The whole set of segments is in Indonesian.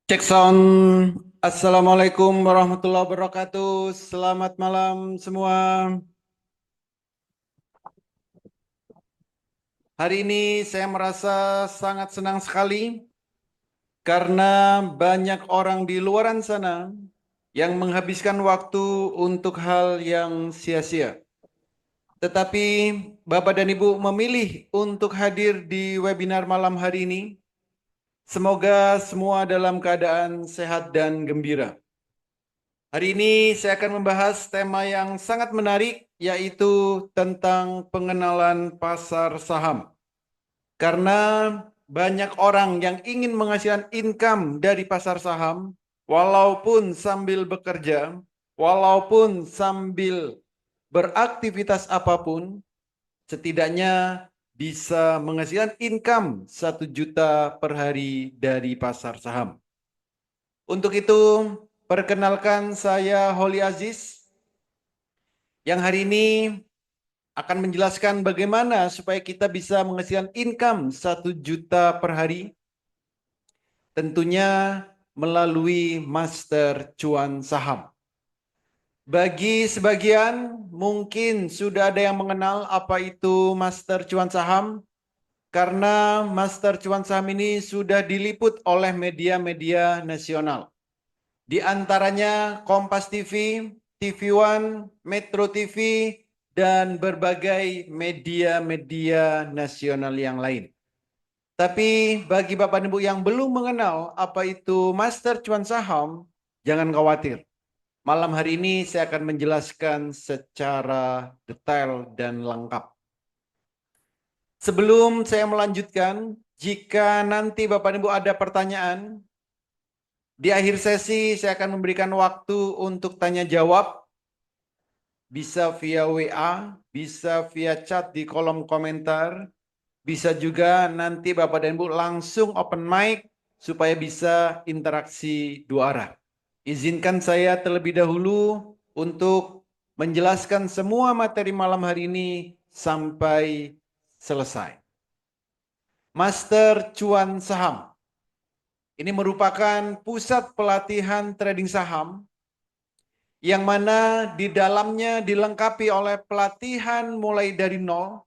Cek sound. Assalamualaikum warahmatullahi wabarakatuh. Selamat malam semua. Hari ini saya merasa sangat senang sekali karena banyak orang di luaran sana yang menghabiskan waktu untuk hal yang sia-sia. Tetapi Bapak dan Ibu memilih untuk hadir di webinar malam hari ini. Semoga semua dalam keadaan sehat dan gembira. Hari ini saya akan membahas tema yang sangat menarik, yaitu tentang pengenalan pasar saham. Karena banyak orang yang ingin menghasilkan income dari pasar saham, walaupun sambil bekerja, walaupun sambil beraktivitas apapun, setidaknya bisa menghasilkan income 1 juta per hari dari pasar saham. Untuk itu, perkenalkan saya Holly Aziz yang hari ini akan menjelaskan bagaimana supaya kita bisa menghasilkan income 1 juta per hari. Tentunya melalui master cuan saham. Bagi sebagian mungkin sudah ada yang mengenal apa itu master cuan saham. Karena master cuan saham ini sudah diliput oleh media-media nasional. Di antaranya Kompas TV, TV One, Metro TV, dan berbagai media-media nasional yang lain. Tapi bagi Bapak Ibu yang belum mengenal apa itu Master Cuan Saham, jangan khawatir. Malam hari ini saya akan menjelaskan secara detail dan lengkap. Sebelum saya melanjutkan, jika nanti Bapak Ibu ada pertanyaan, di akhir sesi saya akan memberikan waktu untuk tanya jawab. Bisa via WA, bisa via chat di kolom komentar. Bisa juga nanti Bapak dan Ibu langsung open mic supaya bisa interaksi dua arah. Izinkan saya terlebih dahulu untuk menjelaskan semua materi malam hari ini sampai selesai. Master Cuan Saham. Ini merupakan pusat pelatihan trading saham yang mana di dalamnya dilengkapi oleh pelatihan mulai dari nol,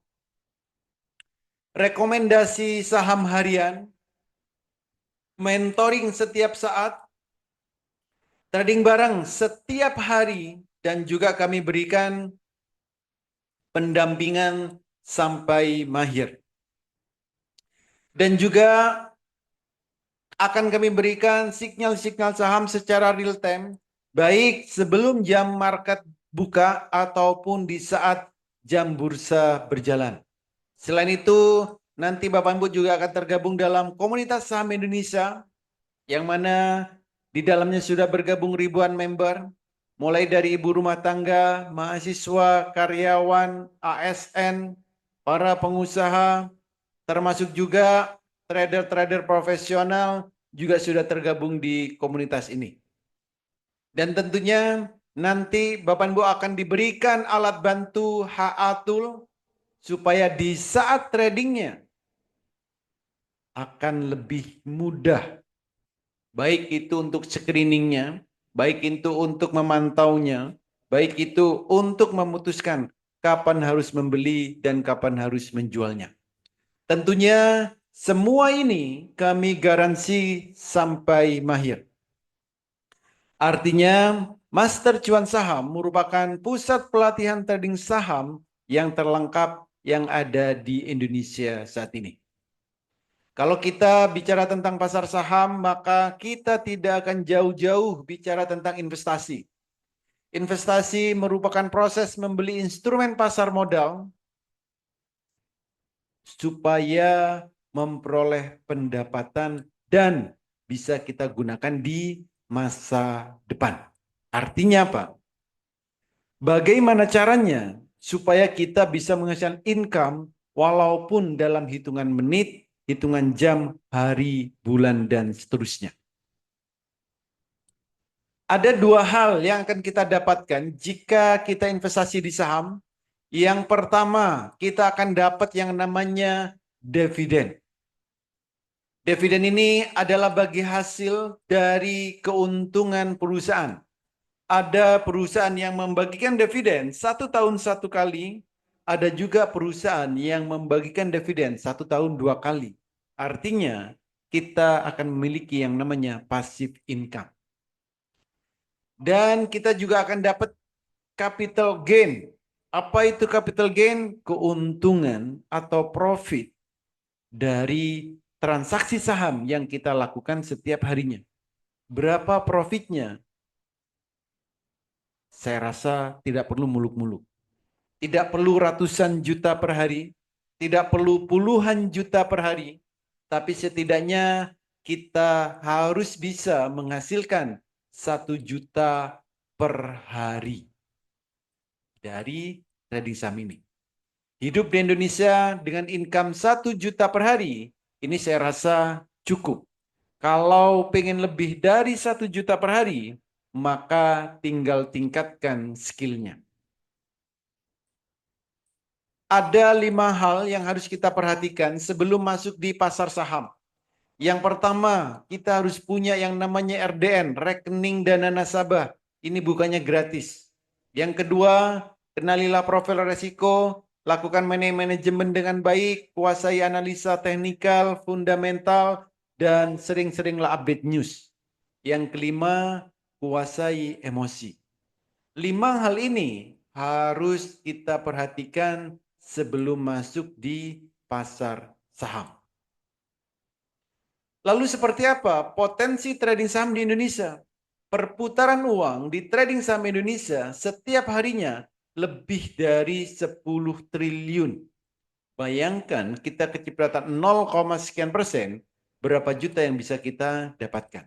rekomendasi saham harian, mentoring setiap saat, trading bareng setiap hari, dan juga kami berikan pendampingan sampai mahir. Dan juga akan kami berikan sinyal-sinyal saham secara real time, baik sebelum jam market buka ataupun di saat jam bursa berjalan. Selain itu, nanti Bapak Ibu juga akan tergabung dalam komunitas saham Indonesia, yang mana di dalamnya sudah bergabung ribuan member, mulai dari ibu rumah tangga, mahasiswa, karyawan, ASN, para pengusaha, termasuk juga trader-trader profesional juga sudah tergabung di komunitas ini. Dan tentunya nanti Bapak Ibu akan diberikan alat bantu HA Tool supaya di saat tradingnya akan lebih mudah. Baik itu untuk screeningnya, baik itu untuk memantaunya, baik itu untuk memutuskan kapan harus membeli dan kapan harus menjualnya. Tentunya semua ini kami garansi sampai mahir. Artinya, Master Cuan Saham merupakan pusat pelatihan trading saham yang terlengkap yang ada di Indonesia saat ini. Kalau kita bicara tentang pasar saham, maka kita tidak akan jauh-jauh bicara tentang investasi. Investasi merupakan proses membeli instrumen pasar modal supaya memperoleh pendapatan dan bisa kita gunakan di masa depan. Artinya apa? Bagaimana caranya supaya kita bisa menghasilkan income walaupun dalam hitungan menit, hitungan jam, hari, bulan, dan seterusnya. Ada dua hal yang akan kita dapatkan jika kita investasi di saham. Yang pertama, kita akan dapat yang namanya dividen. Dividen ini adalah bagi hasil dari keuntungan perusahaan. Ada perusahaan yang membagikan dividen 1 tahun 1 kali, ada juga perusahaan yang membagikan dividen 1 tahun 2 kali. Artinya kita akan memiliki yang namanya passive income. Dan kita juga akan dapat capital gain. Apa itu capital gain? Keuntungan atau profit dari transaksi saham yang kita lakukan setiap harinya. Berapa profitnya? Saya rasa tidak perlu muluk-muluk. Tidak perlu ratusan juta per hari, tidak perlu puluhan juta per hari, tapi setidaknya kita harus bisa menghasilkan 1 juta per hari dari trading saham ini. Hidup di Indonesia dengan income 1 juta per hari, ini saya rasa cukup. Kalau pengen lebih dari 1 juta per hari, maka tinggal tingkatkan skillnya. Ada 5 hal yang harus kita perhatikan sebelum masuk di pasar saham. Yang pertama, kita harus punya yang namanya RDN, rekening dana nasabah. Ini bukannya gratis. Yang kedua, kenalilah profil resiko, lakukan manajemen dengan baik, kuasai analisa teknikal, fundamental, dan sering-seringlah update news. Yang kelima, kuasai emosi. 5 hal ini harus kita perhatikan sebelum masuk di pasar saham. Lalu seperti apa potensi trading saham di Indonesia? Perputaran uang di trading saham Indonesia setiap harinya lebih dari 10 triliun. Bayangkan kita kecipratan 0, sekian persen, berapa juta yang bisa kita dapatkan.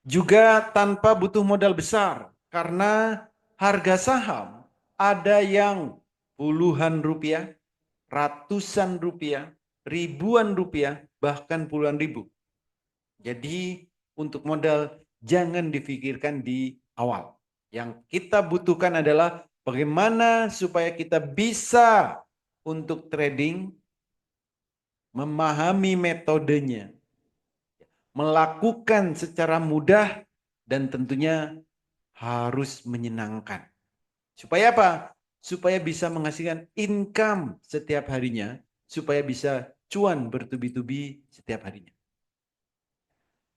Juga tanpa butuh modal besar, karena harga saham ada yang puluhan rupiah, ratusan rupiah, ribuan rupiah, bahkan puluhan ribu. Jadi untuk modal jangan difikirkan di awal. Yang kita butuhkan adalah bagaimana supaya kita bisa untuk trading, memahami metodenya, melakukan secara mudah, dan tentunya harus menyenangkan. Supaya apa? Supaya bisa menghasilkan income setiap harinya, supaya bisa cuan bertubi-tubi setiap harinya.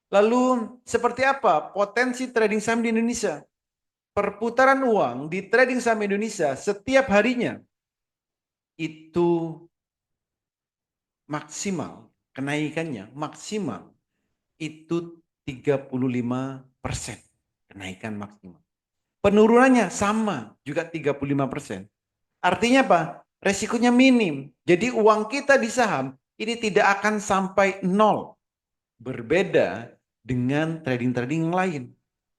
Lalu seperti apa potensi trading saham di Indonesia? Perputaran uang di trading saham Indonesia setiap harinya itu maksimal, kenaikannya maksimal itu 35% kenaikan maksimal. Penurunannya sama juga 35%. Artinya apa? Resikonya minim. Jadi uang kita di saham ini tidak akan sampai nol. Berbeda dengan trading-trading yang lain.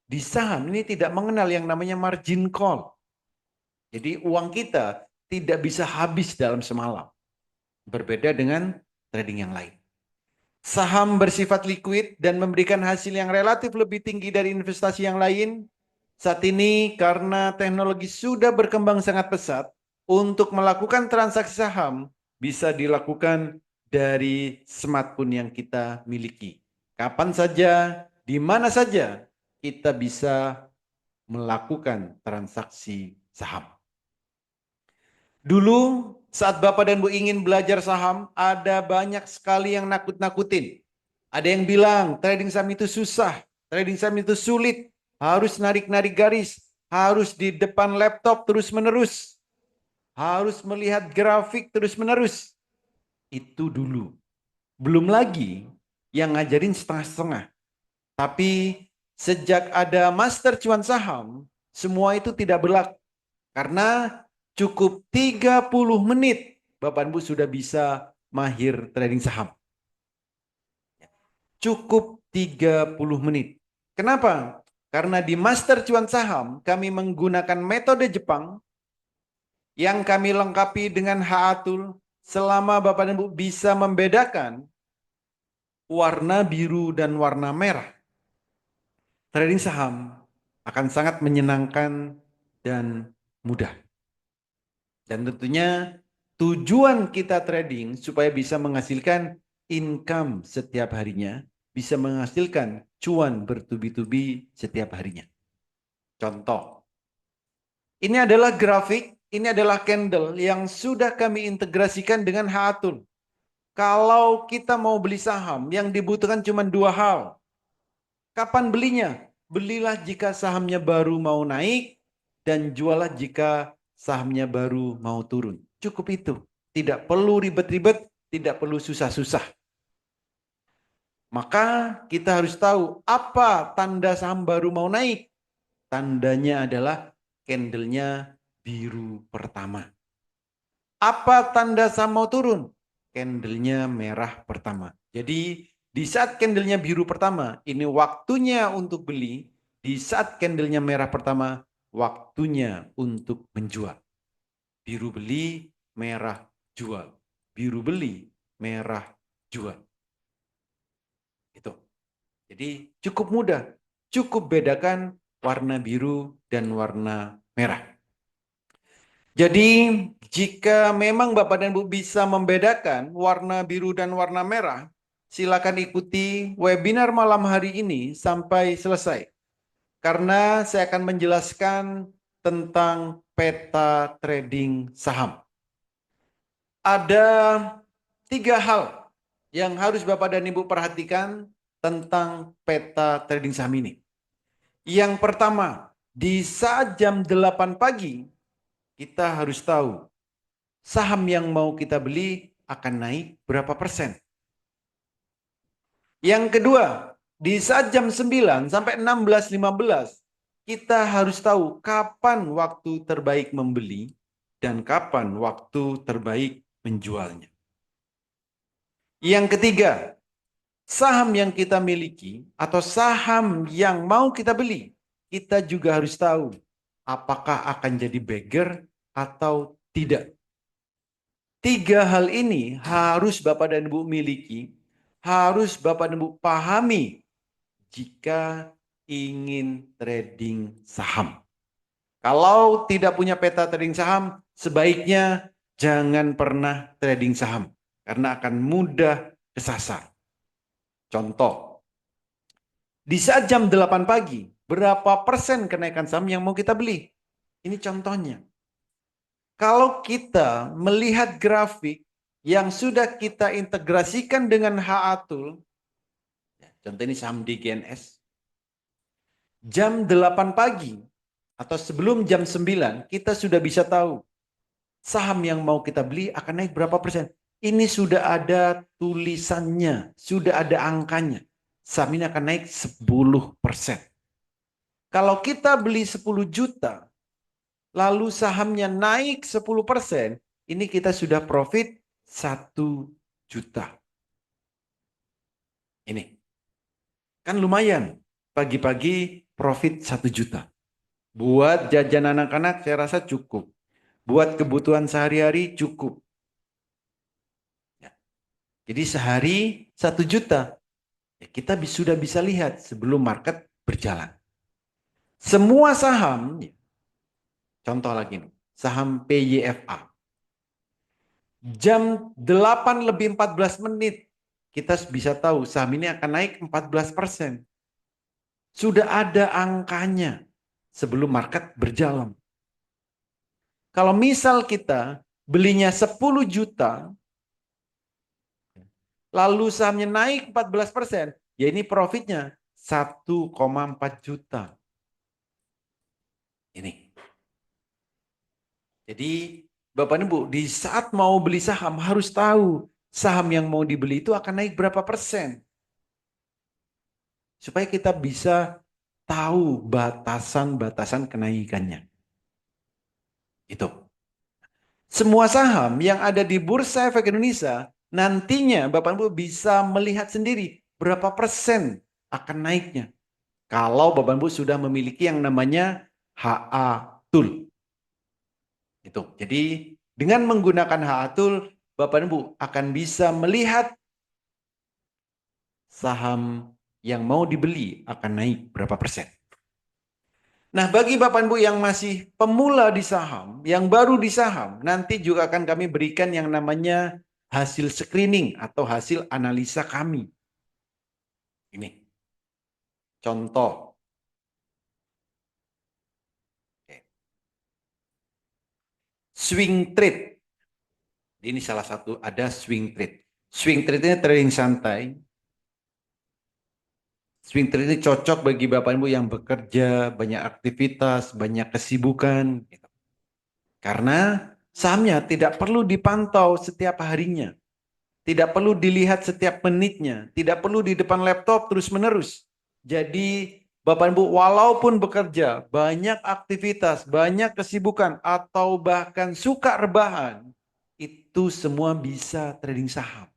Di saham ini tidak mengenal yang namanya margin call. Jadi uang kita tidak bisa habis dalam semalam. Berbeda dengan trading yang lain. Saham bersifat liquid dan memberikan hasil yang relatif lebih tinggi dari investasi yang lain. Saat ini karena teknologi sudah berkembang sangat pesat, untuk melakukan transaksi saham bisa dilakukan dari smartphone yang kita miliki. Kapan saja, di mana saja kita bisa melakukan transaksi saham. Dulu saat Bapak dan Bu ingin belajar saham, ada banyak sekali yang nakut-nakutin. Ada yang bilang trading saham itu susah, trading saham itu sulit, harus narik-narik garis, harus di depan laptop terus-menerus, harus melihat grafik terus-menerus. Itu dulu. Belum lagi yang ngajarin setengah-setengah. Tapi sejak ada master cuan saham, semua itu tidak berlaku. Karena cukup 30 menit Bapak Ibu sudah bisa mahir trading saham. Cukup 30 menit. Kenapa? Karena di master cuan saham kami menggunakan metode Jepang yang kami lengkapi dengan HA-Tool selama Bapak dan Ibu bisa membedakan warna biru dan warna merah. Trading saham akan sangat menyenangkan dan mudah. Dan tentunya tujuan kita trading supaya bisa menghasilkan income setiap harinya, bisa menghasilkan cuan bertubi-tubi setiap harinya. Contoh, ini adalah grafik, ini adalah candle yang sudah kami integrasikan dengan Haatul. Kalau kita mau beli saham, yang dibutuhkan cuma dua hal. Kapan belinya? Belilah jika sahamnya baru mau naik dan jualah jika sahamnya baru mau turun. Cukup itu. Tidak perlu ribet-ribet, tidak perlu susah-susah. Maka kita harus tahu apa tanda saham baru mau naik. Tandanya adalah candlenya biru pertama. Apa tanda saham mau turun? Candlenya merah pertama. Jadi di saat candlenya biru pertama, ini waktunya untuk beli. Di saat candlenya merah pertama, waktunya untuk menjual. Biru beli, merah jual. Biru beli, merah jual. Itu. Jadi cukup mudah. Cukup bedakan warna biru dan warna merah. Jadi jika memang Bapak dan Ibu bisa membedakan warna biru dan warna merah, silakan ikuti webinar malam hari ini sampai selesai. Karena saya akan menjelaskan tentang peta trading saham. Ada 3 hal yang harus Bapak dan Ibu perhatikan tentang peta trading saham ini. Yang pertama, di saat jam 8 pagi, kita harus tahu saham yang mau kita beli akan naik berapa persen. Yang kedua, di saat jam 9 sampai 16.15, kita harus tahu kapan waktu terbaik membeli dan kapan waktu terbaik menjualnya. Yang ketiga, saham yang kita miliki atau saham yang mau kita beli, kita juga harus tahu apakah akan jadi beggar atau tidak. 3 hal ini harus Bapak dan Ibu miliki, harus Bapak dan Ibu pahami jika ingin trading saham. Kalau tidak punya peta trading saham, sebaiknya jangan pernah trading saham karena akan mudah kesasar. Contoh, di saat jam 8 pagi, berapa persen kenaikan saham yang mau kita beli? Ini contohnya. Kalau kita melihat grafik yang sudah kita integrasikan dengan Haatul, contoh ini saham DGNS, jam 8 pagi atau sebelum jam 9, kita sudah bisa tahu saham yang mau kita beli akan naik berapa persen. Ini sudah ada tulisannya, sudah ada angkanya. Saham ini akan naik 10%. Kalau kita beli 10 juta, lalu sahamnya naik 10%, ini kita sudah profit 1 juta. Ini. Kan lumayan. Pagi-pagi profit 1 juta. Buat jajan anak-anak saya rasa cukup. Buat kebutuhan sehari-hari cukup. Ya. Jadi sehari 1 juta. Ya, kita sudah bisa lihat sebelum market berjalan. Semua saham, contoh lagi nih, saham PYFA. Jam 8 lebih 14 menit, kita bisa tahu saham ini akan naik 14%. Sudah ada angkanya sebelum market berjalan. Kalau misal kita belinya 10 juta, lalu sahamnya naik 14%, ya ini profitnya 1,4 juta. Ini. Jadi Bapak Ibu, di saat mau beli saham harus tahu saham yang mau dibeli itu akan naik berapa persen. Supaya kita bisa tahu batasan-batasan kenaikannya. Itu. Semua saham yang ada di Bursa Efek Indonesia, nantinya Bapak Ibu bisa melihat sendiri berapa persen akan naiknya. Kalau Bapak Ibu sudah memiliki yang namanya HA Tool. Itu. Jadi dengan menggunakan HA Tool, Bapak Ibu akan bisa melihat saham yang mau dibeli akan naik berapa persen. Nah, bagi Bapak Ibu yang masih pemula di saham, yang baru di saham, nanti juga akan kami berikan yang namanya hasil screening atau hasil analisa kami. Ini contoh. Swing trade. Ini salah satu, ada swing trade. Swing trade ini trading santai. Swing trade ini cocok bagi Bapak Ibu yang bekerja, banyak aktivitas, banyak kesibukan. Karena sahamnya tidak perlu dipantau setiap harinya. Tidak perlu dilihat setiap menitnya. Tidak perlu di depan laptop terus-menerus. Jadi Bapak Ibu walaupun bekerja, banyak aktivitas, banyak kesibukan, atau bahkan suka rebahan, itu semua bisa trading saham.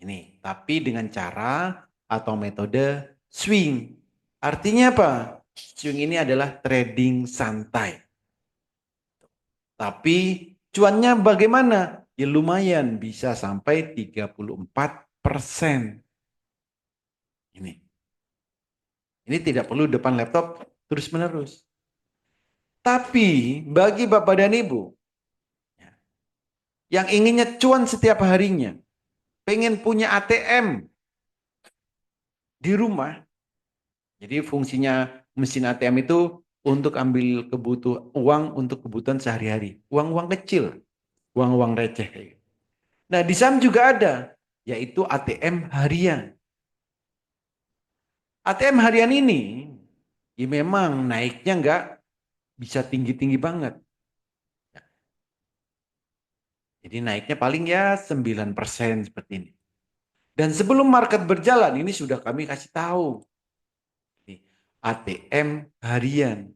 Ini, tapi dengan cara atau metode swing. Artinya apa? Swing ini adalah trading santai. Tapi cuannya bagaimana? Ya lumayan, bisa sampai 34%. Ini tidak perlu depan laptop terus-menerus. Tapi bagi Bapak dan Ibu yang inginnya cuan setiap harinya, pengen punya ATM di rumah. Jadi fungsinya mesin ATM itu untuk ambil uang untuk kebutuhan sehari-hari. Uang-uang kecil, uang-uang receh. Nah di saham juga ada, yaitu ATM harian. ATM harian ini ya memang naiknya nggak bisa tinggi-tinggi banget. Jadi naiknya paling ya 9% seperti ini. Dan sebelum market berjalan, ini sudah kami kasih tahu. ATM harian.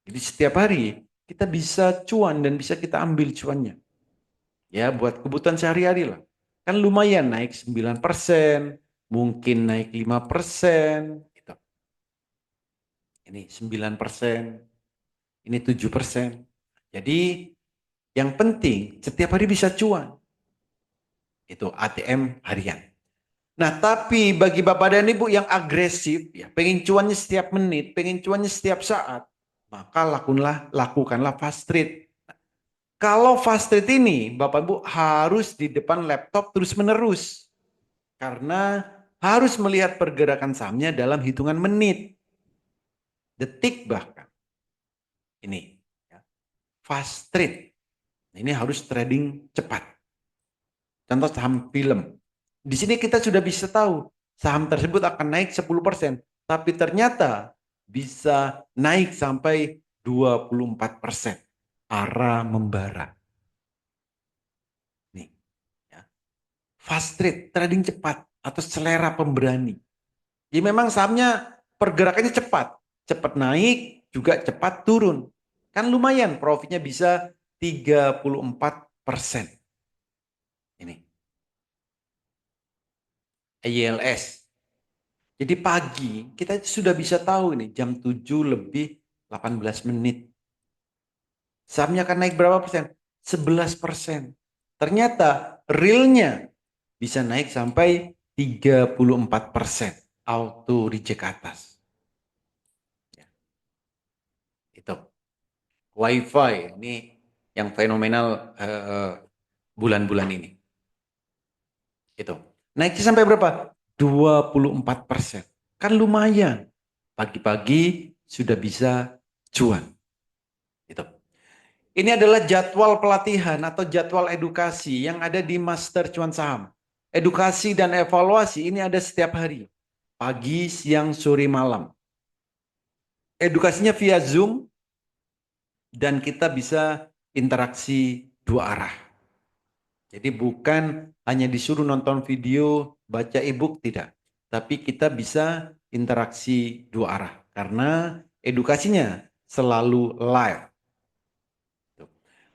Jadi setiap hari kita bisa cuan dan bisa kita ambil cuannya. Ya buat kebutuhan sehari-hari lah. Kan lumayan naik 9%, mungkin naik 5%. Gitu. Ini 9%, ini 7%. Jadi yang penting setiap hari bisa cuan. Itu ATM harian. Nah, tapi bagi Bapak dan Ibu yang agresif, ya, pengen cuannya setiap menit, pengen cuannya setiap saat, maka lakukanlah fast trade. Kalau fast trade ini, Bapak Ibu harus di depan laptop terus-menerus. Karena harus melihat pergerakan sahamnya dalam hitungan menit, detik bahkan. Ini, ya. Fast trade. Ini harus trading cepat. Contoh saham film. Di sini kita sudah bisa tahu saham tersebut akan naik 10%, tapi ternyata bisa naik sampai 24%. Arah membara. Nih, ya. Fast trade, trading cepat atau selera pemberani. Jadi memang sahamnya pergerakannya cepat. Cepat naik, juga cepat turun. Kan lumayan profitnya bisa 34%. Ini. ILS. Jadi pagi kita sudah bisa tahu ini jam 7 lebih 18 menit. Sahamnya akan naik berapa persen? 11%. Ternyata realnya bisa naik sampai 34%. Auto reject atas. Ya, itu. WiFi ini yang fenomenal bulan-bulan ini. Itu. Naiknya sampai berapa? 24%. Kan lumayan. Pagi-pagi sudah bisa cuan. Itu. Ini adalah jadwal pelatihan atau jadwal edukasi yang ada di Master Cuan Saham. Edukasi dan evaluasi ini ada setiap hari. Pagi, siang, sore, malam. Edukasinya via Zoom dan kita bisa interaksi dua arah. Jadi bukan hanya disuruh nonton video, baca e-book, tidak. Tapi kita bisa interaksi dua arah. Karena edukasinya selalu live.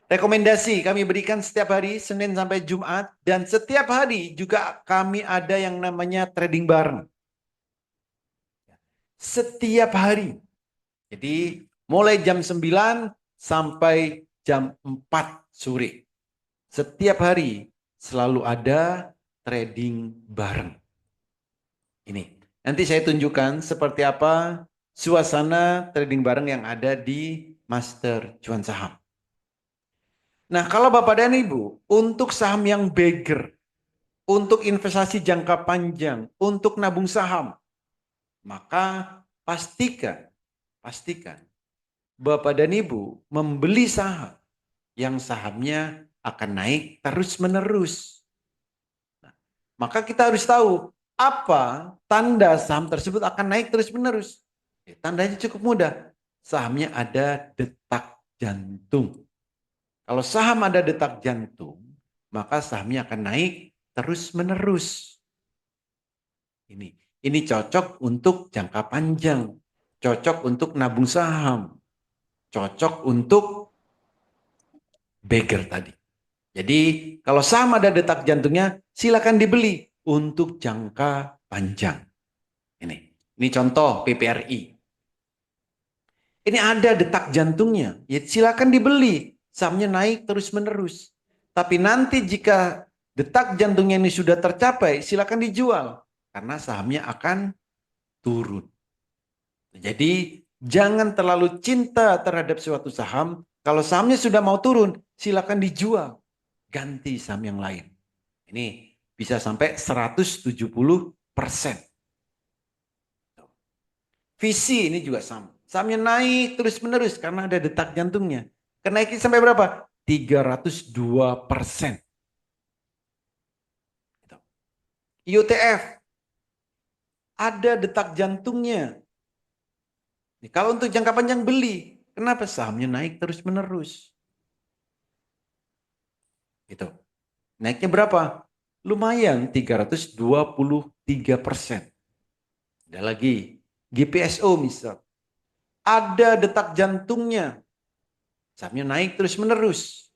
Rekomendasi kami berikan setiap hari, Senin sampai Jumat. Dan setiap hari juga kami ada yang namanya trading bareng. Setiap hari. Jadi mulai jam 9 sampai jam 4 sore. Setiap hari selalu ada trading bareng. Ini. Nanti saya tunjukkan seperti apa suasana trading bareng yang ada di Master Cuan Saham. Nah, kalau Bapak dan Ibu, untuk saham yang beggar, untuk investasi jangka panjang, untuk nabung saham, maka pastikan Bapak dan Ibu membeli saham yang sahamnya akan naik terus-menerus. Nah, maka kita harus tahu apa tanda saham tersebut akan naik terus-menerus. Tandanya cukup mudah. Sahamnya ada detak jantung. Kalau saham ada detak jantung, maka sahamnya akan naik terus-menerus. Ini cocok untuk jangka panjang, cocok untuk nabung saham, cocok untuk beggar tadi. Jadi kalau saham ada detak jantungnya, silakan dibeli untuk jangka panjang. Ini contoh PPRI. Ini ada detak jantungnya, ya silakan dibeli. Sahamnya naik terus-menerus. Tapi nanti jika detak jantungnya ini sudah tercapai, silakan dijual. Karena sahamnya akan turun. Jadi jangan terlalu cinta terhadap suatu saham. Kalau sahamnya sudah mau turun, silakan dijual. Ganti saham yang lain. Ini bisa sampai 170%. Visi ini juga sama. Sahamnya naik terus-menerus karena ada detak jantungnya. Kenaikin sampai berapa? 302%. IUTF ada detak jantungnya. Kalau untuk jangka panjang beli. Kenapa? Sahamnya naik terus-menerus. Gitu. Naiknya berapa? Lumayan, 323%. Ada lagi, GPSO misal. Ada detak jantungnya. Sahamnya naik terus-menerus.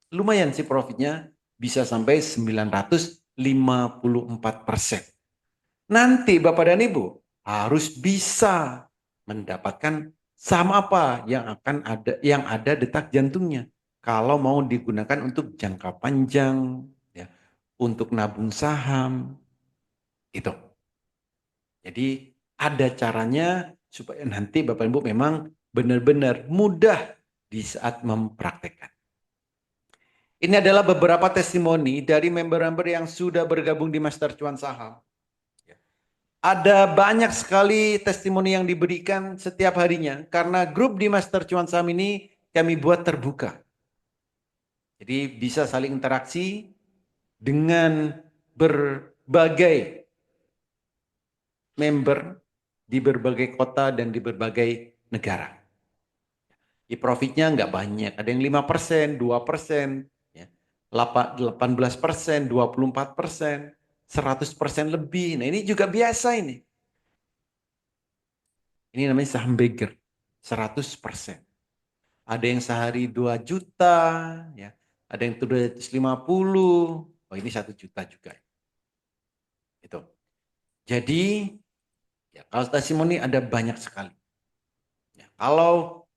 Lumayan sih profitnya, bisa sampai 954%. Nanti Bapak dan Ibu harus bisa mendapatkan saham apa yang ada detak jantungnya. Kalau mau digunakan untuk jangka panjang, ya, untuk nabung saham, itu. Jadi ada caranya supaya nanti Bapak Ibu memang benar-benar mudah di saat mempraktekkan. Ini adalah beberapa testimoni dari member-member yang sudah bergabung di Master Cuan Saham. Ada banyak sekali testimoni yang diberikan setiap harinya karena grup di Master Cuan Saham ini kami buat terbuka. Jadi bisa saling interaksi dengan berbagai member di berbagai kota dan di berbagai negara. Profitnya nggak banyak, ada yang 5%, 2%, ya, 18%, 24%, 100% lebih. Nah ini juga biasa ini. Ini namanya saham beggar, 100%. Ada yang sehari 2 juta, ya, ada yang 250, oh ini 1 juta juga. Itu. Jadi, ya, kalau testimoni ada banyak sekali. Ya, kalau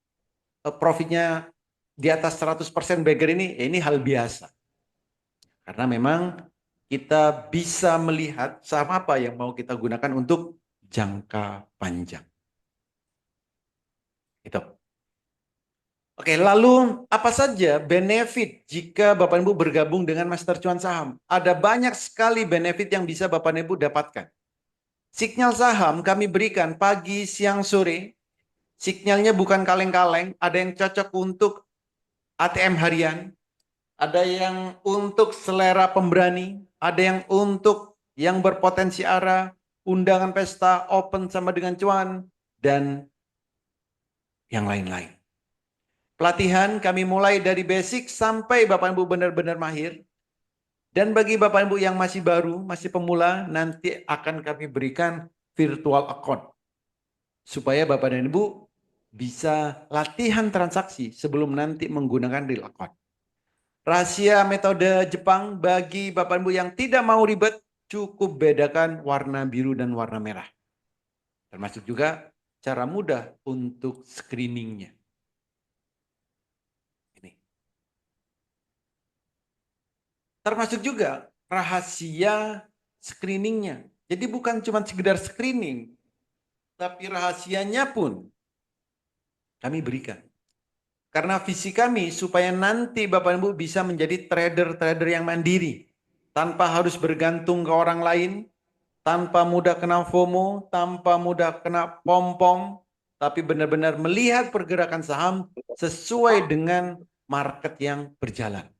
profitnya di atas 100% beggar ini, ya ini hal biasa. Karena memang kita bisa melihat saham apa yang mau kita gunakan untuk jangka panjang. Itu. Oke, lalu apa saja benefit jika Bapak Ibu bergabung dengan Master Cuan Saham? Ada banyak sekali benefit yang bisa Bapak Ibu dapatkan. Sinyal saham kami berikan pagi, siang, sore. Sinyalnya bukan kaleng-kaleng, ada yang cocok untuk ATM harian, ada yang untuk selera pemberani, ada yang untuk yang berpotensi arah, undangan pesta, open sama dengan cuan, dan yang lain-lain. Pelatihan kami mulai dari basic sampai Bapak Ibu benar-benar mahir. Dan bagi Bapak Ibu yang masih baru, masih pemula, nanti akan kami berikan virtual account. Supaya Bapak dan Ibu bisa latihan transaksi sebelum nanti menggunakan real account. Rahasia metode Jepang bagi Bapak Ibu yang tidak mau ribet, cukup bedakan warna biru dan warna merah. Termasuk juga cara mudah untuk screeningnya. Ini. Termasuk juga rahasia screeningnya. Jadi bukan cuma sekedar screening, tapi rahasianya pun kami berikan. Karena visi kami supaya nanti Bapak Ibu bisa menjadi trader-trader yang mandiri. Tanpa harus bergantung ke orang lain, tanpa mudah kena FOMO, tanpa mudah kena pom-pom, tapi benar-benar melihat pergerakan saham sesuai dengan market yang berjalan.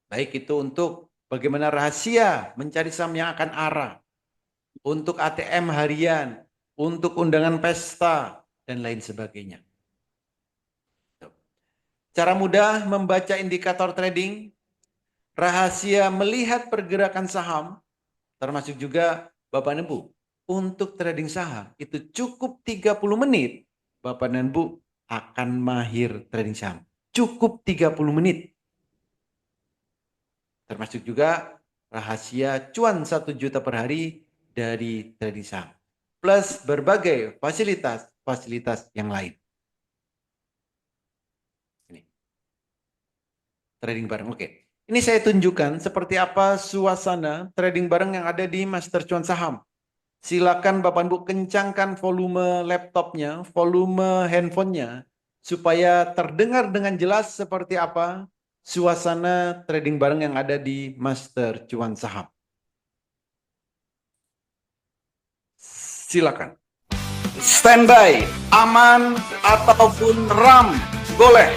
Baik itu untuk bagaimana rahasia mencari saham yang akan arah, untuk ATM harian, untuk undangan pesta, dan lain sebagainya. Cara mudah membaca indikator trading, rahasia melihat pergerakan saham, termasuk juga Bapak dan Bu, untuk trading saham itu cukup 30 menit, Bapak dan Bu akan mahir trading saham. Cukup 30 menit. Termasuk juga rahasia cuan 1 juta per hari dari trading saham. Plus berbagai fasilitas yang lain. Trading bareng, oke. Ini saya tunjukkan seperti apa suasana trading bareng yang ada di Master Cuan Saham. Silakan Bapak Ibu kencangkan volume laptopnya, volume handphonenya, supaya terdengar dengan jelas seperti apa suasana trading bareng yang ada di Master Cuan Saham. Silakan. Standby, aman ataupun RAM, boleh.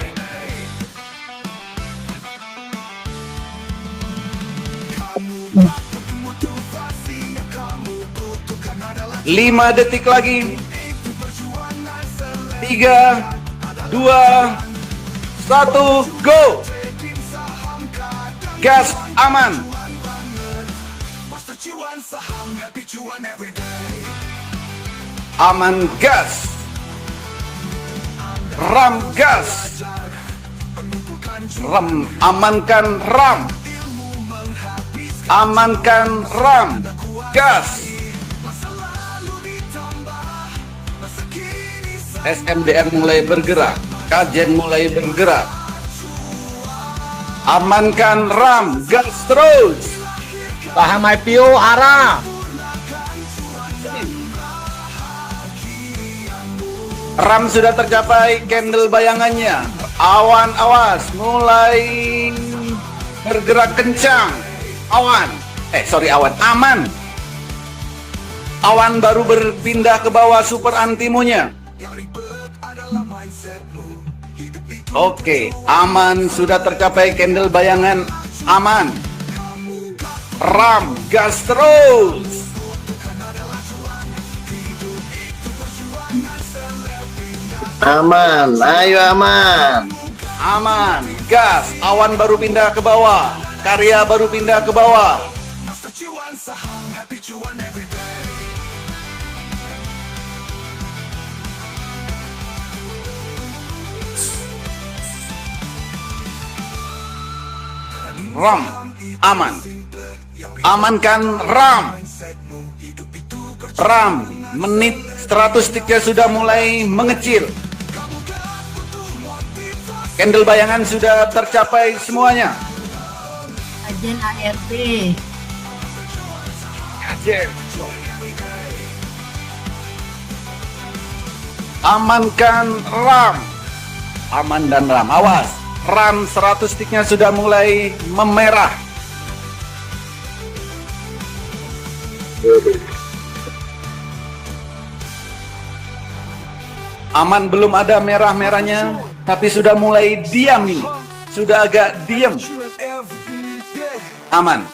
5 detik lagi. 3, 2, 1, go. Gas aman. Aman gas. RAM gas. RAM, amankan RAM. Amankan RAM. Gas. SMDR mulai bergerak, kajian mulai bergerak. Amankan RAM, gas terus. Saham IPO arah. RAM sudah tercapai candle bayangannya. Awan awas, mulai bergerak kencang. Awan, aman. Awan baru berpindah ke bawah super antimonya. Oke, aman sudah tercapai candle bayangan aman. RAM gas terus. Aman, ayo aman. Aman, gas, awan baru pindah ke bawah. Karya baru pindah ke bawah. RAM aman. Amankan RAM. RAM menit 100 tiknya sudah mulai mengecil. Candle bayangan sudah tercapai semuanya. Kajian ART. Kajian. Amankan RAM. Aman dan RAM. Awas. RAM 100 tiknya sudah mulai memerah. Aman belum ada merah-merahnya, tapi sudah mulai diam ini. Sudah agak diam. Aman.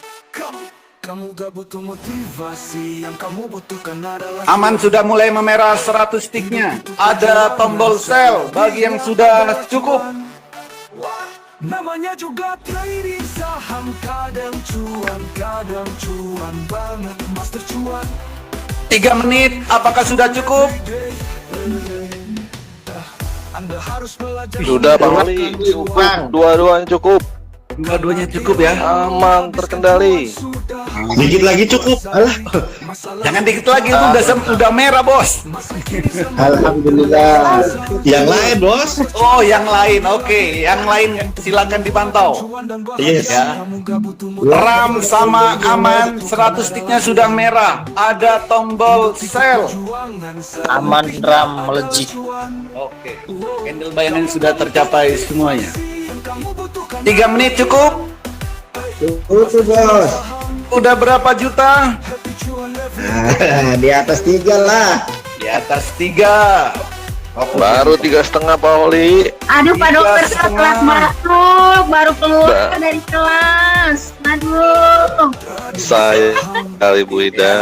Aman sudah mulai memerah 100 tiknya. Ada tombol sell bagi yang sudah cukup. Namanya juga trading saham, kadang cuan banget, Master Cuan. 3 menit, apakah sudah cukup? Anda harus belajar. Sudah Bang Ali, cukup. Dua-duanya cukup. Dua-duanya cukup ya. Aman, terkendali. Sudah Dikit lagi cukup. Alah. Jangan dikit lagi, itu udah merah, Bos. Alhamdulillah. Yang lain, Bos. Oh, yang lain. Oke, yang lain silakan dipantau. Yes. Ya. RAM sama aman, 100 sticknya sudah merah. Ada tombol sell. Aman RAM melejit. Oke, candle bayangan sudah tercapai semuanya. 3 menit cukup? Cukup, Bos. Udah berapa juta? Di atas 3 lah. Di atas 3. Baru 3,5 Pak Oli. Aduh, Pak Dokter, Tiga saya setengah. telat masuk, baru keluar dari kelas. Aduh. Saya kali Bu Ida.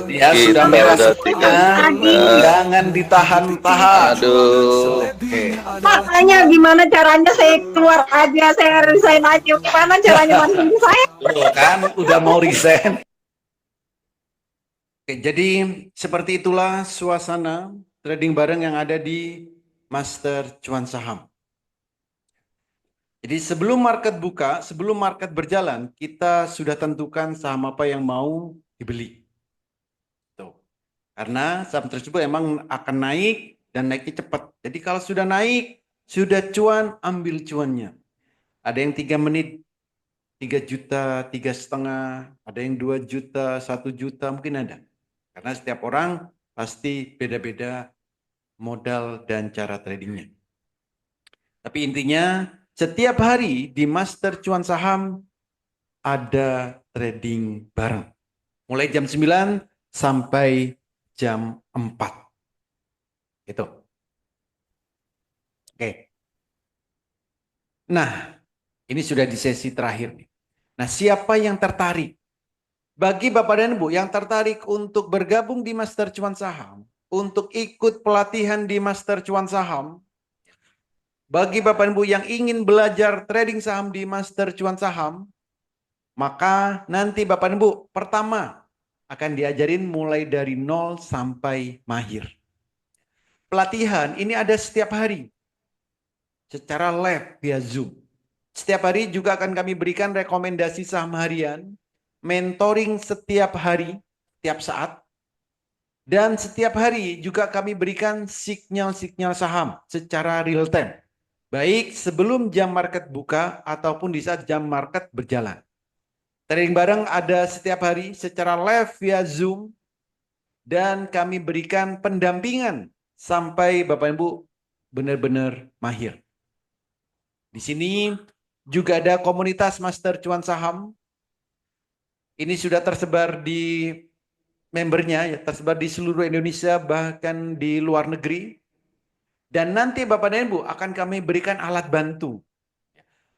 Ya Kita sudah merah udah semuanya. Jangan ditahan-tahan. Aduh. Oke. Makanya gimana caranya saya keluar aja, saya resign aja. Gimana caranya bantuin saya? Tuh kan udah mau resign. Oke, jadi seperti itulah suasana trading bareng yang ada di Master Cuan Saham. Jadi sebelum market buka, sebelum market berjalan, kita sudah tentukan saham apa yang mau dibeli. Tuh. Karena saham tersebut emang akan naik dan naiknya cepat. Jadi kalau sudah naik, sudah cuan, ambil cuannya. Ada yang 3 menit 3 juta, 3,5, ada yang 2 juta, 1 juta, mungkin ada. Karena setiap orang pasti beda-beda modal dan cara tradingnya. Tapi intinya setiap hari di Master Cuan Saham ada trading bareng. Mulai jam 9 sampai jam 4. Gitu. Oke. Nah, ini sudah di sesi terakhir nih. Nah, siapa yang tertarik? Bagi Bapak dan Ibu yang tertarik untuk bergabung di Master Cuan Saham, untuk ikut pelatihan di Master Cuan Saham, bagi Bapak dan Ibu yang ingin belajar trading saham di Master Cuan Saham, maka nanti Bapak dan Ibu pertama akan diajarin mulai dari 0 sampai mahir. Pelatihan ini ada setiap hari secara live via Zoom. Setiap hari juga akan kami berikan rekomendasi saham harian, mentoring setiap hari, setiap saat. Dan setiap hari juga kami berikan sinyal-sinyal saham secara real time. Baik sebelum jam market buka ataupun di saat jam market berjalan. Trading bareng ada setiap hari secara live via Zoom. Dan kami berikan pendampingan sampai Bapak Ibu benar-benar mahir. Di sini juga ada komunitas Master Cuan Saham. Ini sudah tersebar di membernya, ya, tersebar di seluruh Indonesia, bahkan di luar negeri. Dan nanti Bapak dan Ibu akan kami berikan alat bantu.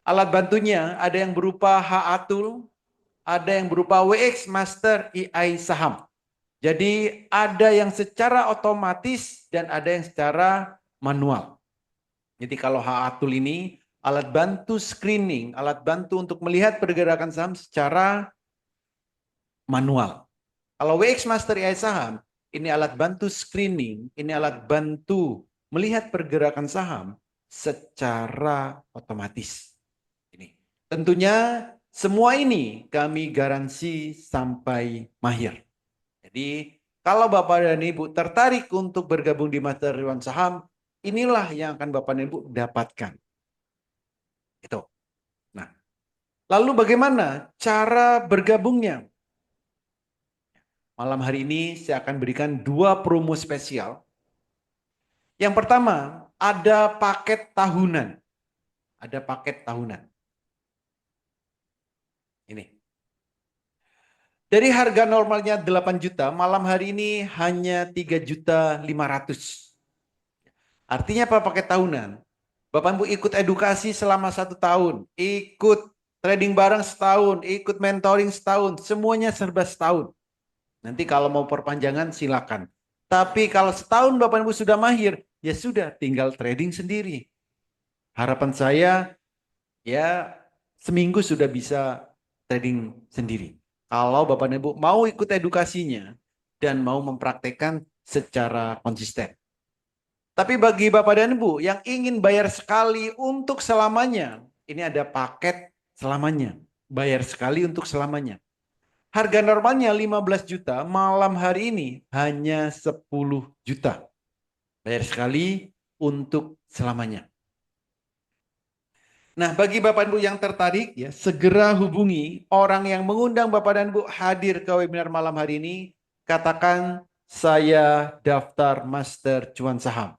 Alat bantunya ada yang berupa HA Tool, ada yang berupa WX Master AI Saham. Jadi ada yang secara otomatis dan ada yang secara manual. Jadi kalau HA Tool ini alat bantu screening, alat bantu untuk melihat pergerakan saham secara manual. Kalau WX Master AI Saham, ini alat bantu screening, ini alat bantu melihat pergerakan saham secara otomatis. Ini. Tentunya semua ini kami garansi sampai mahir. Jadi kalau Bapak dan Ibu tertarik untuk bergabung di Master Cuan Saham, inilah yang akan Bapak dan Ibu dapatkan. Itu. Nah, lalu bagaimana cara bergabungnya? Malam hari ini saya akan berikan 2 promo spesial. Yang pertama, ada paket tahunan. Ada paket tahunan. Ini. Dari harga normalnya 8 juta, malam hari ini hanya 3.500.000. Artinya apa paket tahunan? Bapak Ibu ikut edukasi selama 1 tahun, ikut trading bareng setahun, ikut mentoring setahun, semuanya serba setahun. Nanti kalau mau perpanjangan silakan. Tapi kalau setahun Bapak Ibu sudah mahir, ya sudah tinggal trading sendiri. Harapan saya ya seminggu sudah bisa trading sendiri. Kalau Bapak Ibu mau ikut edukasinya dan mau mempraktekkan secara konsisten. Tapi bagi Bapak dan Ibu yang ingin bayar sekali untuk selamanya, ini ada paket selamanya. Bayar sekali untuk selamanya. Harga normalnya 15 juta, malam hari ini hanya 10 juta. Bayar sekali untuk selamanya. Nah, bagi Bapak Ibu yang tertarik, ya segera hubungi orang yang mengundang Bapak dan Ibu hadir ke webinar malam hari ini. Katakan, saya daftar Master Cuan Saham.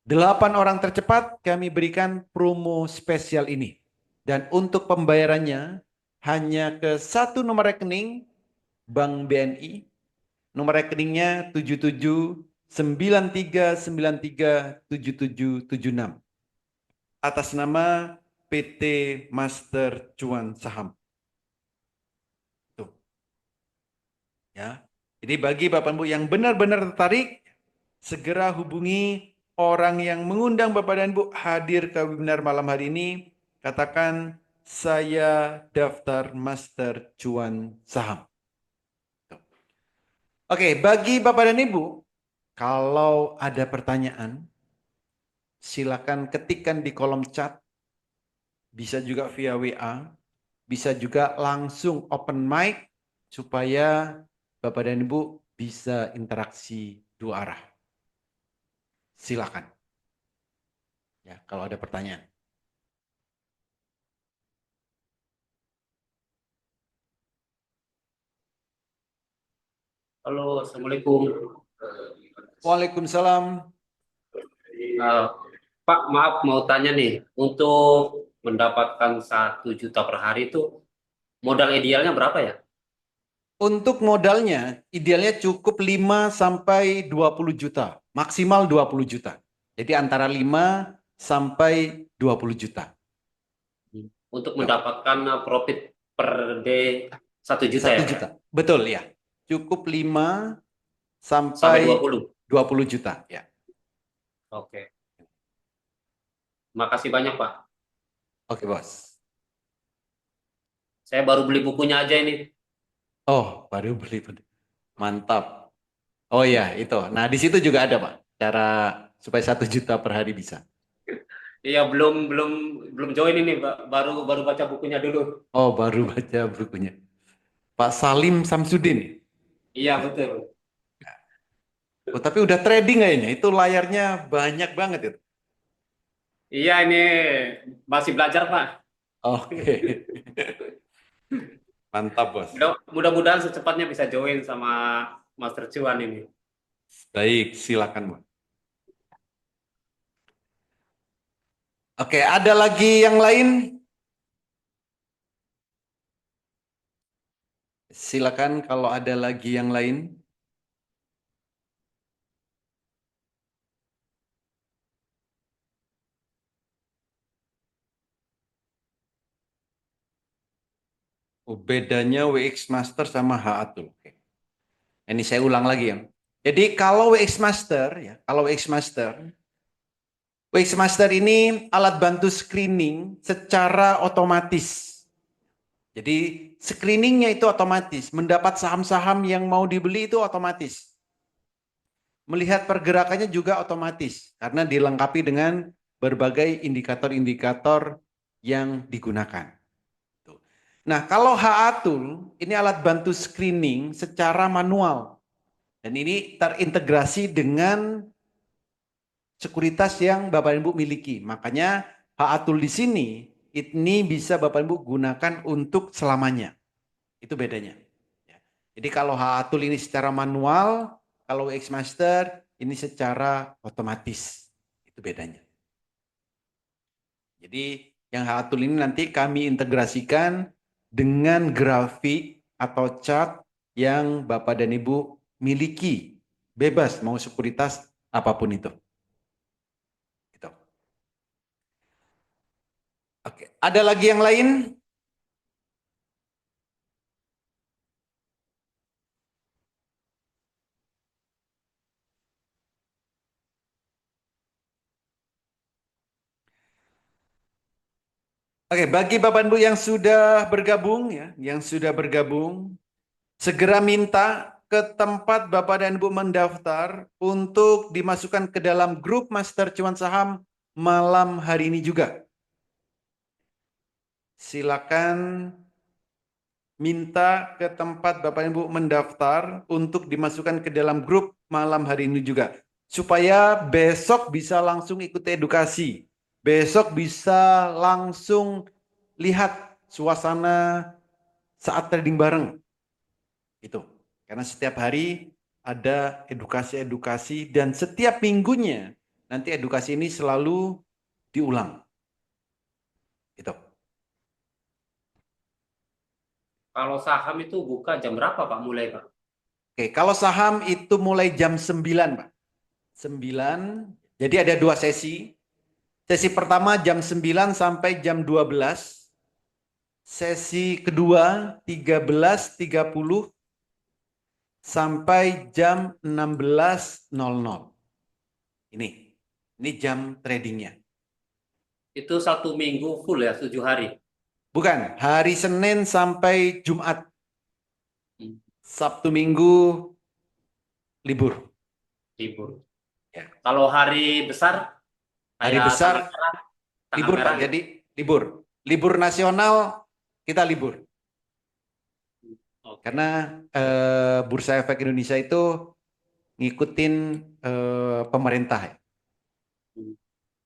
8 orang tercepat kami berikan promo spesial ini. Dan untuk pembayarannya hanya ke satu nomor rekening Bank BNI. Nomor rekeningnya 7793937776. Atas nama PT Master Cuan Saham. Tuh. Ya. Jadi bagi Bapak Ibu yang benar-benar tertarik, segera hubungi orang yang mengundang Bapak dan Ibu hadir ke webinar malam hari ini. Katakan, saya daftar Master Cuan Saham. Tuh. Oke, bagi Bapak dan Ibu, kalau ada pertanyaan, silakan ketikkan di kolom chat. Bisa juga via WA, bisa juga langsung open mic supaya Bapak dan Ibu bisa interaksi dua arah. Silakan. Ya, kalau ada pertanyaan. Halo, Assalamualaikum. Waalaikumsalam. Eh, Pak, maaf mau tanya nih, untuk mendapatkan 1 juta per hari itu modal idealnya berapa ya? Untuk modalnya, idealnya cukup 5 sampai 20 juta. Maksimal 20 juta. Jadi antara 5 sampai 20 juta. Untuk mendapatkan profit per day 1 juta 1 ya? juta. Betul ya. Cukup 5 Sampai sampai 20. 20 juta. Ya. Oke. Makasih banyak, Pak. Oke, Bos. Saya baru beli bukunya aja ini. Oh, baru beli. Mantap. Oh ya, itu. Nah, di situ juga ada, Pak. Cara supaya 1 juta per hari bisa. Iya, belum join ini, Pak. Baru baca bukunya dulu. Oh, baru baca bukunya. Pak Salim Samsudin. Iya, betul. Oh, tapi udah trading kayaknya. Itu layarnya banyak banget itu. Iya, ini masih belajar, Pak. Oke. Mantap, Bos. Mudah-mudahan secepatnya bisa join sama Master Cuan ini. Baik, silakan, Bos. Oke, ada lagi yang lain? Silakan kalau ada lagi yang lain. Oh, bedanya WX Master sama HA-Tool. Oke. Ini saya ulang lagi ya. Jadi kalau WX Master ya, kalau WX Master ini alat bantu screening secara otomatis. Jadi screeningnya itu otomatis, mendapat saham-saham yang mau dibeli itu otomatis. Melihat pergerakannya juga otomatis karena dilengkapi dengan berbagai indikator-indikator yang digunakan. Nah, kalau HA Tool ini alat bantu screening secara manual. Dan ini terintegrasi dengan sekuritas yang Bapak Ibu miliki. Makanya HA Tool di sini ini bisa Bapak Ibu gunakan untuk selamanya. Itu bedanya. Jadi kalau HA Tool ini secara manual, kalau WX Master ini secara otomatis. Itu bedanya. Jadi yang HA Tool ini nanti kami integrasikan dengan grafik atau chart yang Bapak dan Ibu miliki. Bebas mau sekuritas apapun itu. Gitu. Oke, ada lagi yang lain? Oke, bagi Bapak Ibu yang sudah bergabung ya, segera minta ke tempat Bapak dan Ibu mendaftar untuk dimasukkan ke dalam grup Master Cuan Saham malam hari ini juga. Silakan minta ke tempat Bapak Ibu mendaftar untuk dimasukkan ke dalam grup malam hari ini juga. Supaya besok bisa langsung ikut edukasi. Besok bisa langsung lihat suasana saat trading bareng. Itu. Karena setiap hari ada edukasi-edukasi dan setiap minggunya nanti edukasi ini selalu diulang. Itu. Kalau saham itu buka jam berapa Pak mulai Pak? Oke, kalau saham itu mulai jam 9, Pak. 9. Jadi ada 2 sesi. Sesi pertama jam 9 sampai jam 12. Sesi kedua 13.30 sampai jam 16.00. Ini jam tradingnya. Itu 1 minggu full ya, 7 hari. Bukan, hari Senin sampai Jumat. Hmm. Sabtu Minggu libur. Libur. Ya. Kalau hari besar, Hari kayak besar tanggal merah, tanggal libur, merah Pak. Jadi libur. Libur nasional kita libur. Oke. Karena Bursa Efek Indonesia itu ngikutin pemerintah. Ya.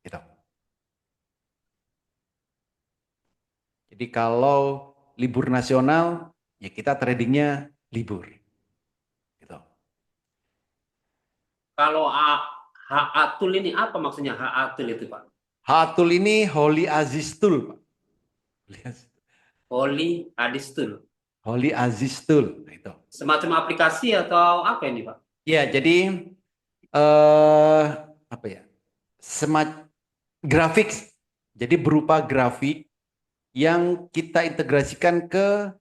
Gitu. Jadi kalau libur nasional, ya kita tradingnya libur. Gitu. Kalau Haatul ini apa maksudnya Haatul itu Pak? Hatul ini Holy Aziz Tool, Pak. Holy Adistul. Holy Aziz Tool. Nah, itu. Semacam aplikasi atau apa ini Pak? Ya, jadi apa ya? Grafik. Jadi berupa grafik yang kita integrasikan ke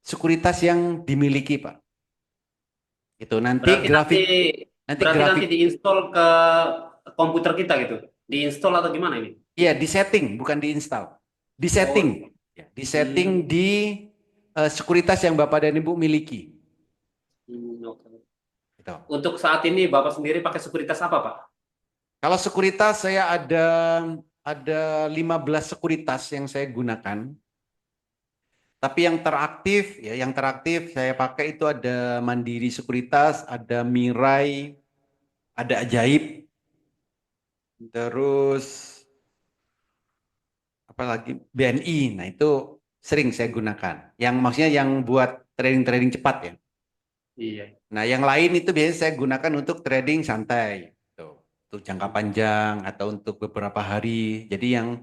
sekuritas yang dimiliki, Pak. Itu nanti Berarti grafik berarti nanti diinstal ke komputer kita gitu. Diinstal atau gimana ini? Iya, di setting, bukan diinstal. Di setting. Ya, di setting di sekuritas yang Bapak dan Ibu miliki. Oke. Gitu. Untuk saat ini Bapak sendiri pakai sekuritas apa Pak? Kalau sekuritas saya ada 15 sekuritas yang saya gunakan. Tapi yang teraktif saya pakai itu ada Mandiri Sekuritas, ada Mirai, ada Ajaib. Terus apalagi BNI. Nah, itu sering saya gunakan. Yang maksudnya yang buat trading cepat ya. Iya. Nah, yang lain itu biasanya saya gunakan untuk trading santai. Untuk jangka panjang atau untuk beberapa hari. Jadi yang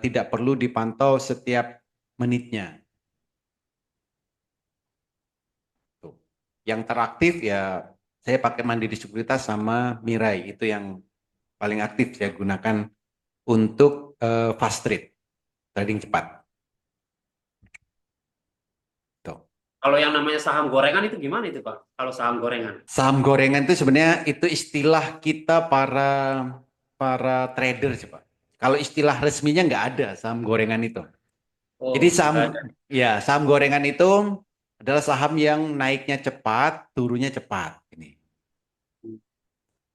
tidak perlu dipantau setiap menitnya. Tuh. Yang teraktif ya saya pakai Mandiri Sekuritas sama Mirai. Itu yang paling aktif saya gunakan untuk fast trade, trading cepat. Kalau yang namanya saham gorengan itu gimana itu Pak? Kalau saham gorengan? Saham gorengan itu sebenarnya itu istilah kita para trader sih, Pak. Kalau istilah resminya nggak ada saham gorengan itu. Oh, Jadi saham gorengan itu adalah saham yang naiknya cepat, turunnya cepat.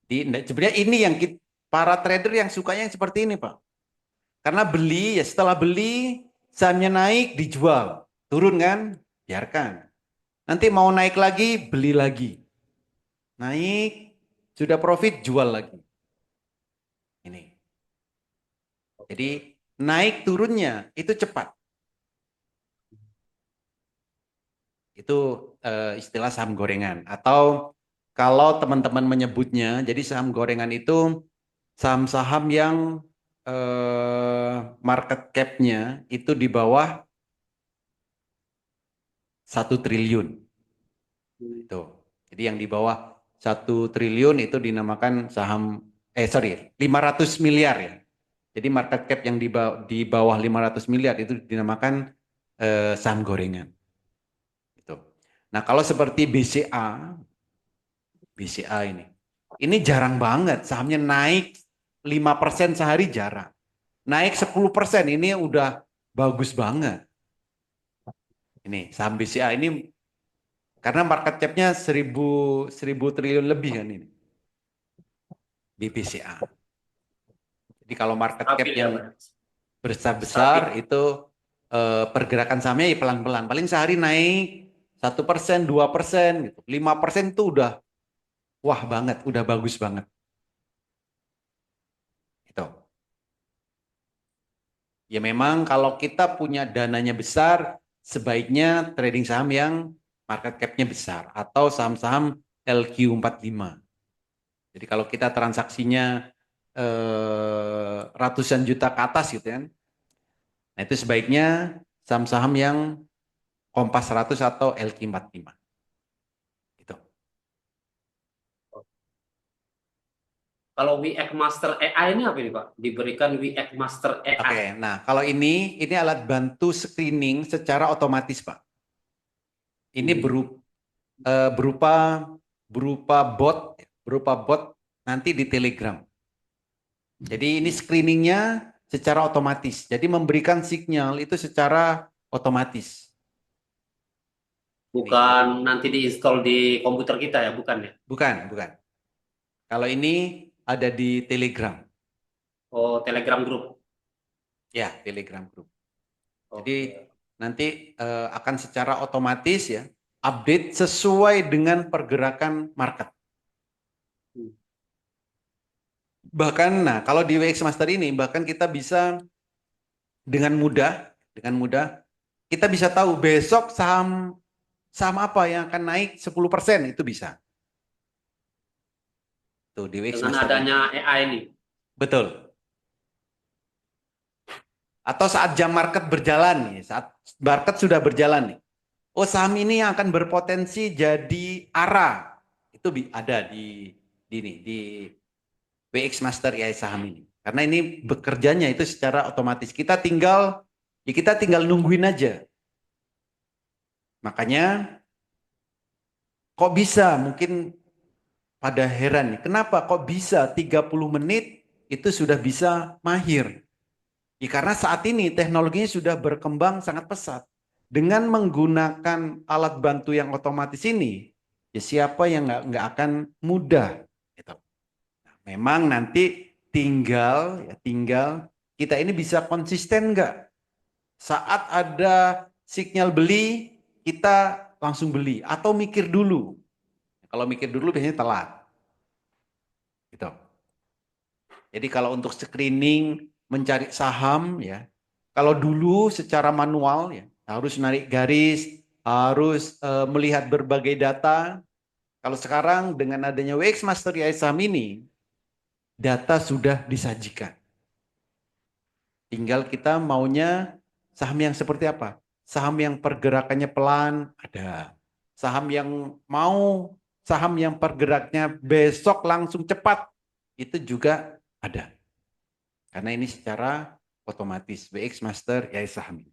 Sebenarnya ini yang para trader yang sukanya seperti ini, Pak. Karena setelah beli sahamnya naik dijual, turun kan? Biarkan. Nanti mau naik lagi, beli lagi. Naik, sudah profit, jual lagi. Ini. Jadi naik turunnya itu cepat. Itu istilah saham gorengan. Atau kalau teman-teman menyebutnya, jadi saham gorengan itu saham-saham yang market cap-nya itu di bawah 1 triliun. Itu. Jadi yang di bawah 1 triliun itu dinamakan 500 miliar ya. Jadi market cap yang di bawah 500 miliar itu dinamakan saham gorengan. Itu. Nah, kalau seperti BCA ini jarang banget sahamnya naik 5% sehari, jarang. Naik 10% ini udah bagus banget. Ini saham BCA ini karena market cap-nya 1000 triliun lebih kan ini. BCA. Jadi kalau market cap yang besar-besar itu pergerakan sahamnya ya pelan-pelan. Paling sehari naik 1%, 2%, gitu. 5% itu udah wah banget, udah bagus banget. Gitu. Ya memang kalau kita punya dananya besar, sebaiknya trading saham yang market cap-nya besar atau saham-saham LQ45. Jadi kalau kita transaksinya ratusan juta ke atas gitu kan, nah itu sebaiknya saham-saham yang Kompas 100 atau LQ45. Gitu. Kalau WX Master AI ini apa ini Pak? Diberikan WX Master AI. Oke, nah kalau ini alat bantu screening secara otomatis Pak. Ini berupa bot nanti di Telegram. Jadi ini screeningnya secara otomatis. Jadi memberikan sinyal itu secara otomatis. Bukan nanti diinstal di komputer kita ya, bukan ya? Bukan. Kalau ini ada di Telegram. Oh, Telegram Group. Ya, Telegram Group. Oke. Jadi nanti akan secara otomatis ya update sesuai dengan pergerakan market. Bahkan, nah kalau di WX Master ini bahkan kita bisa dengan mudah kita bisa tahu besok saham apa yang akan naik 10% itu bisa. Tuh di WX Dengan Master adanya AI ini. Betul. Atau saat jam market berjalan nih, saat market sudah berjalan nih. Oh saham ini yang akan berpotensi jadi ARA. Itu ada di WX Master AI saham ini. Karena ini bekerjanya itu secara otomatis. Kita tinggal nungguin aja. Makanya kok bisa mungkin pada heran nih. Kenapa kok bisa 30 menit itu sudah bisa mahir? Ya, karena saat ini teknologinya sudah berkembang sangat pesat. Dengan menggunakan alat bantu yang otomatis ini, ya siapa yang nggak akan mudah. Gitu. Memang nanti tinggal kita ini bisa konsisten nggak? Saat ada sinyal beli, kita langsung beli atau mikir dulu. Kalau mikir dulu biasanya telat. Gitu. Jadi kalau untuk screening mencari saham ya, kalau dulu secara manual ya harus narik garis, harus melihat berbagai data. Kalau sekarang dengan adanya WX Master AI saham ini, data sudah disajikan. Tinggal kita maunya saham yang seperti apa? Saham yang pergerakannya pelan ada. Saham yang pergeraknya besok langsung cepat itu juga ada. Karena ini secara otomatis WX Master AI saham ini.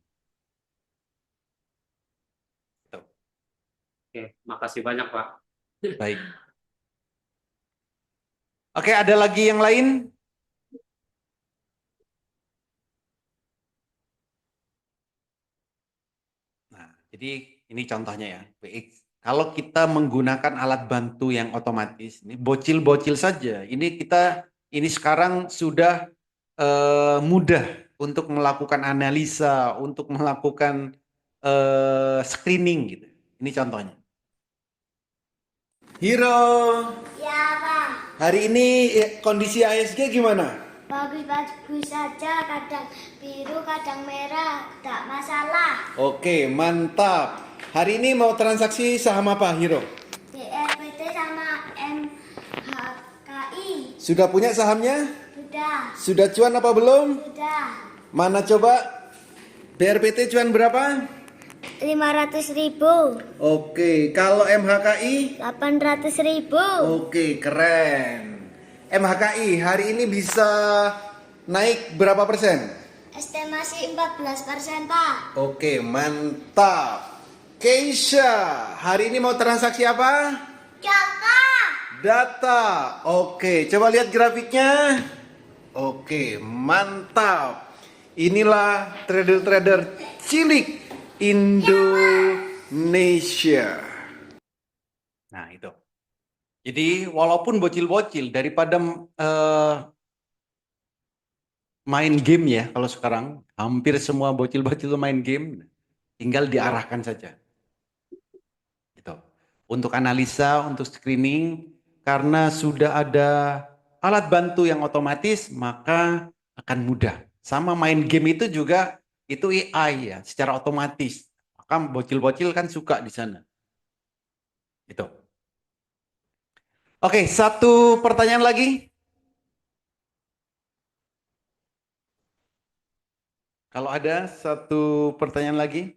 Oke, makasih banyak Pak. Baik. Oke, ada lagi yang lain? Nah, jadi ini contohnya ya. WX. Kalau kita menggunakan alat bantu yang otomatis, ini bocil-bocil saja. Ini sekarang sudah mudah untuk melakukan analisa, untuk melakukan screening gitu. Ini contohnya. Hiro. Ya, Bang. Hari ini kondisi ASG gimana? Bagus-bagus saja, kadang biru, kadang merah, tak masalah. Oke, mantap. Hari ini mau transaksi saham apa, Hiro? DRPT sama MHKI. Sudah punya sahamnya? Sudah, Sudah cuan apa belum? sudah. Mana coba? BRPT cuan berapa? 500.000, Oke, kalau MHKI? 800.000. Oke, keren. MHKI hari ini bisa naik berapa persen? Estimasi 14%, Pak. Oke, mantap. Keisha, hari ini mau transaksi apa? Jaka. Data. Oke, coba lihat grafiknya. Oke, mantap. Inilah trader-trader cilik Indonesia. Nah, itu. Jadi walaupun bocil-bocil daripada main game ya kalau sekarang. Hampir semua bocil-bocil main game. Tinggal diarahkan saja. Gitu. Untuk analisa, untuk screening, karena sudah ada alat bantu yang otomatis, maka akan mudah. Sama main game itu juga, itu AI ya, secara otomatis. Maka bocil-bocil kan suka di sana. Gitu. Oke, satu pertanyaan lagi. Kalau ada satu pertanyaan lagi.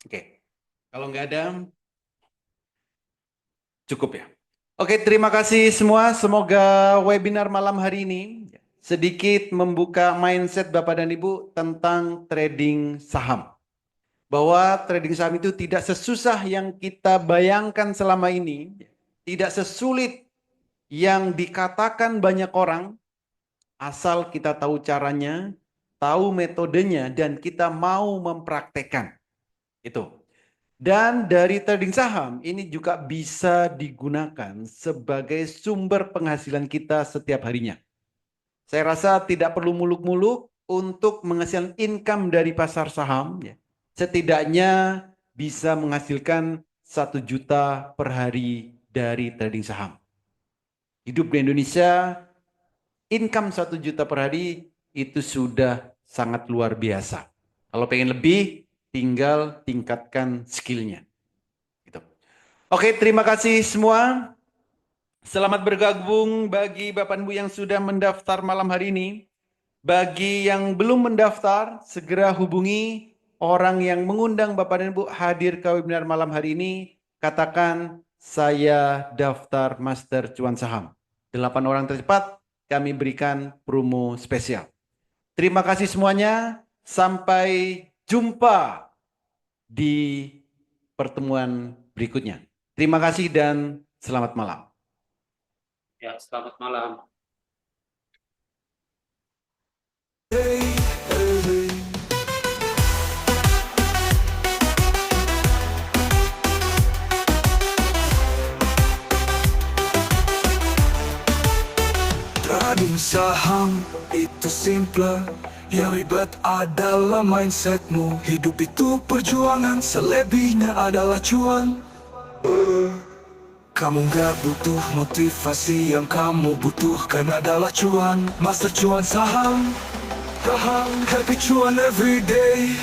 Oke, kalau nggak ada, cukup ya. Oke, terima kasih semua. Semoga webinar malam hari ini sedikit membuka mindset Bapak dan Ibu tentang trading saham. Bahwa trading saham itu tidak sesusah yang kita bayangkan selama ini. Tidak sesulit yang dikatakan banyak orang. Asal kita tahu caranya, tahu metodenya, dan kita mau mempraktekkan. Itu. Dan dari trading saham ini juga bisa digunakan sebagai sumber penghasilan kita setiap harinya. Saya rasa tidak perlu muluk-muluk untuk menghasilkan income dari pasar saham. Ya. Setidaknya bisa menghasilkan 1 juta per hari dari trading saham. Hidup di Indonesia, income 1 juta per hari itu sudah sangat luar biasa. Kalau pengen lebih, tinggal tingkatkan skillnya. Gitu. Oke, terima kasih semua. Selamat bergabung bagi Bapak Ibu yang sudah mendaftar malam hari ini. Bagi yang belum mendaftar, segera hubungi orang yang mengundang Bapak dan Ibu hadir ke webinar malam hari ini. Katakan, saya daftar Master Cuan Saham. 8 orang tercepat kami berikan promo spesial. Terima kasih semuanya. Sampai jumpa di pertemuan berikutnya. Terima kasih dan selamat malam. Ya, selamat malam. Trading saham itu simple, yang ribet adalah mindsetmu. Hidup itu perjuangan, selebihnya adalah cuan. Kamu gak butuh motivasi, yang kamu butuhkan adalah cuan. Master Cuan Saham, happy cuan every day.